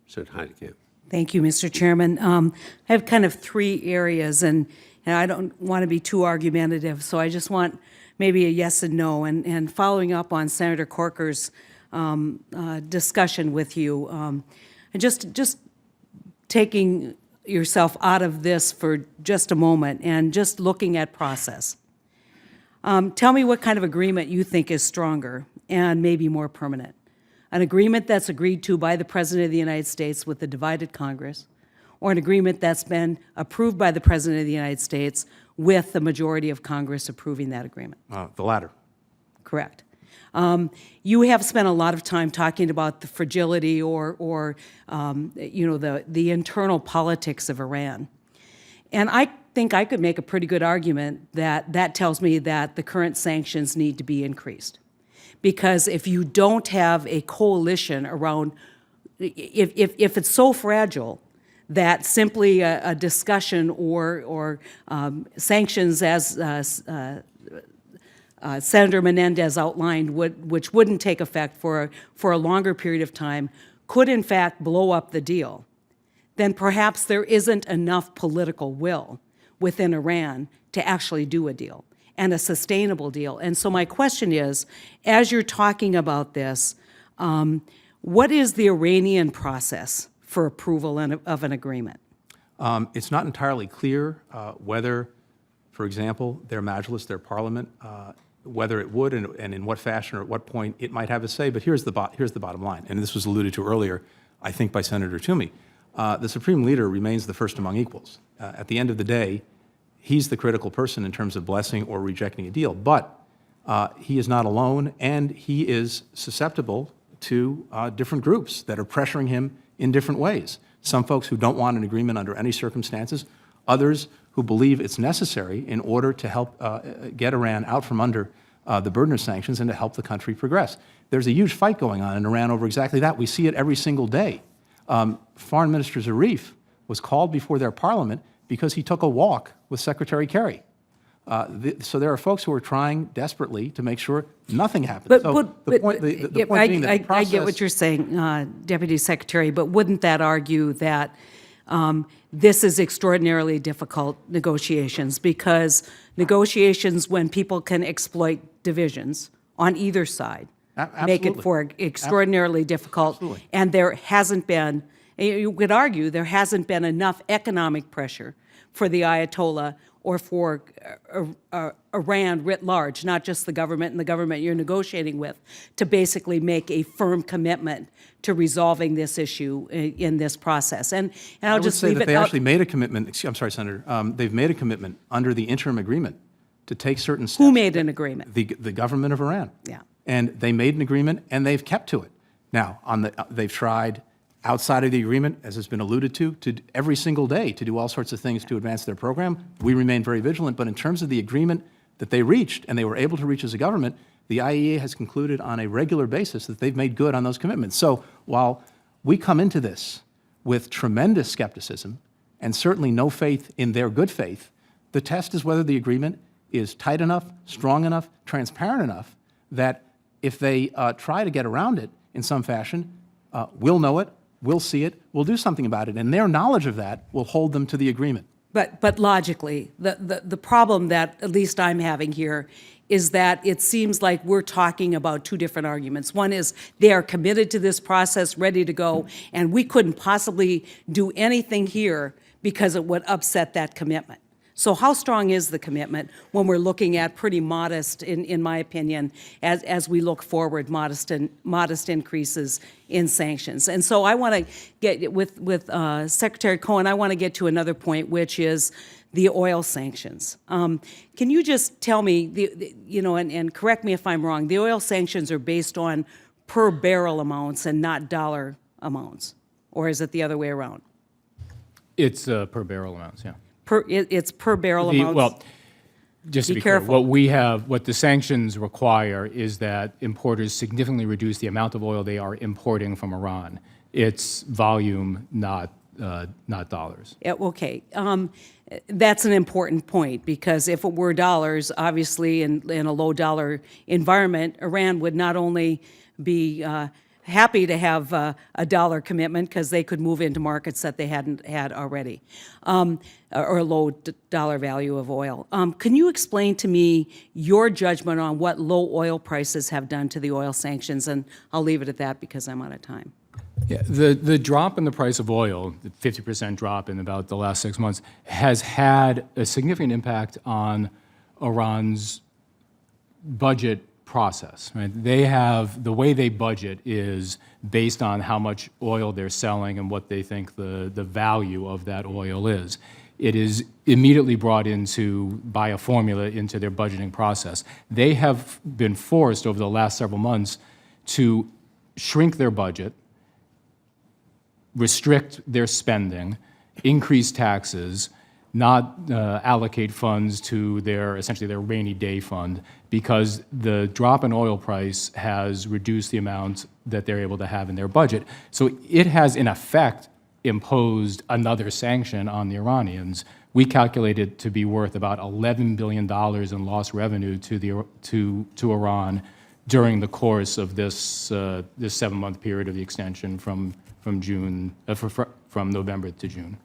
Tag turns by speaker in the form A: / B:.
A: Senator Heitkamp.
B: Thank you, Mr. Chairman. I have kind of three areas, and I don't want to be too argumentative, so I just want maybe a yes and no. And following up on Senator Corker's discussion with you, and just taking yourself out of this for just a moment and just looking at process. Tell me what kind of agreement you think is stronger and maybe more permanent. An agreement that's agreed to by the President of the United States with a divided Congress, or an agreement that's been approved by the President of the United States with the majority of Congress approving that agreement?
C: The latter.
B: Correct. You have spent a lot of time talking about the fragility or the internal politics of Iran. And I think I could make a pretty good argument that tells me that the current sanctions need to be increased. Because if you don't have a coalition around, if it's so fragile that simply a discussion or sanctions, as Senator Menendez outlined, which wouldn't take effect for a longer period of time, could in fact blow up the deal, then perhaps there isn't enough political will within Iran to actually do a deal, and a sustainable deal. And so my question is, as you're talking about this, what is the Iranian process for approval of an agreement?
C: It's not entirely clear whether, for example, their majlis, their parliament, whether it would and in what fashion or at what point it might have a say. But here's the bottom line, and this was alluded to earlier, I think, by Senator Toomey. The Supreme Leader remains the first among equals. At the end of the day, he's the critical person in terms of blessing or rejecting a deal. But he is not alone, and he is susceptible to different groups that are pressuring him in different ways. Some folks who don't want an agreement under any circumstances, others who believe it's necessary in order to help get Iran out from under the burden of sanctions and to help the country progress. There's a huge fight going on in Iran over exactly that. We see it every single day. Foreign Minister Zarif was called before their parliament because he took a walk with Secretary Kerry. So there are folks who are trying desperately to make sure nothing happens. The point being that the process—
B: I get what you're saying, Deputy Secretary, but wouldn't that argue that this is extraordinarily difficult negotiations, because negotiations when people can exploit divisions on either side make it for extraordinarily difficult.
C: Absolutely.
B: And there hasn't been, you could argue, there hasn't been enough economic pressure for the Ayatollah or for Iran writ large, not just the government and the government you're negotiating with, to basically make a firm commitment to resolving this issue in this process. And I'll just leave it.
C: I would say that they actually made a commitment. I'm sorry, Senator. They've made a commitment under the interim agreement to take certain steps.
B: Who made an agreement?
C: The government of Iran.
B: Yeah.
C: And they made an agreement, and they've kept to it. Now, they've tried outside of the agreement, as has been alluded to every single day to do all sorts of things to advance their program. We remain very vigilant, but in terms of the agreement that they reached and they were able to reach as a government, the IAEA has concluded on a regular basis that they've made good on those commitments. So while we come into this with tremendous skepticism and certainly no faith in their good faith, the test is whether the agreement is tight enough, strong enough, transparent enough that if they try to get around it in some fashion, we'll know it, we'll see it, we'll do something about it, and their knowledge of that will hold them to the agreement.
B: But logically, the problem that at least I'm having here is that it seems like we're talking about two different arguments. One is they are committed to this process, ready to go, and we couldn't possibly do anything here because it would upset that commitment. So how strong is the commitment when we're looking at pretty modest, in my opinion, as we look forward, modest increases in sanctions? And so I want to get, with Secretary Cohen, I want to get to another point, which is the oil sanctions. Can you just tell me, and correct me if I'm wrong, the oil sanctions are based on per barrel amounts and not dollar amounts, or is it the other way around?
D: It's per barrel amounts, yeah.
B: It's per barrel amounts?
D: Well, just to be clear, what the sanctions require is that importers significantly reduce the amount of oil they are importing from Iran. It's volume, not dollars.
B: Yeah, okay. That's an important point, because if it were dollars, obviously in a low dollar environment, Iran would not only be happy to have a dollar commitment because they could move into markets that they hadn't had already, or a low dollar value of oil. Can you explain to me your judgment on what low oil prices have done to the oil sanctions? And I'll leave it at that because I'm out of time.
D: Yeah, the drop in the price of oil, the 50% drop in about the last 6 months, has had a significant impact on Iran's budget process. Right? They have, the way they budget is based on how much oil they're selling and what they think the value of that oil is. It is immediately brought into, by a formula, into their budgeting process. They have been forced over the last several months to shrink their budget, restrict their spending, increase taxes, not allocate funds to their, essentially their rainy day fund, because the drop in oil price has reduced the amount that they're able to have in their budget. So it has, in effect, imposed another sanction on the Iranians. We calculate it to be worth about $11 billion in lost revenue to Iran during the course of this 7-month period of the extension from November to June.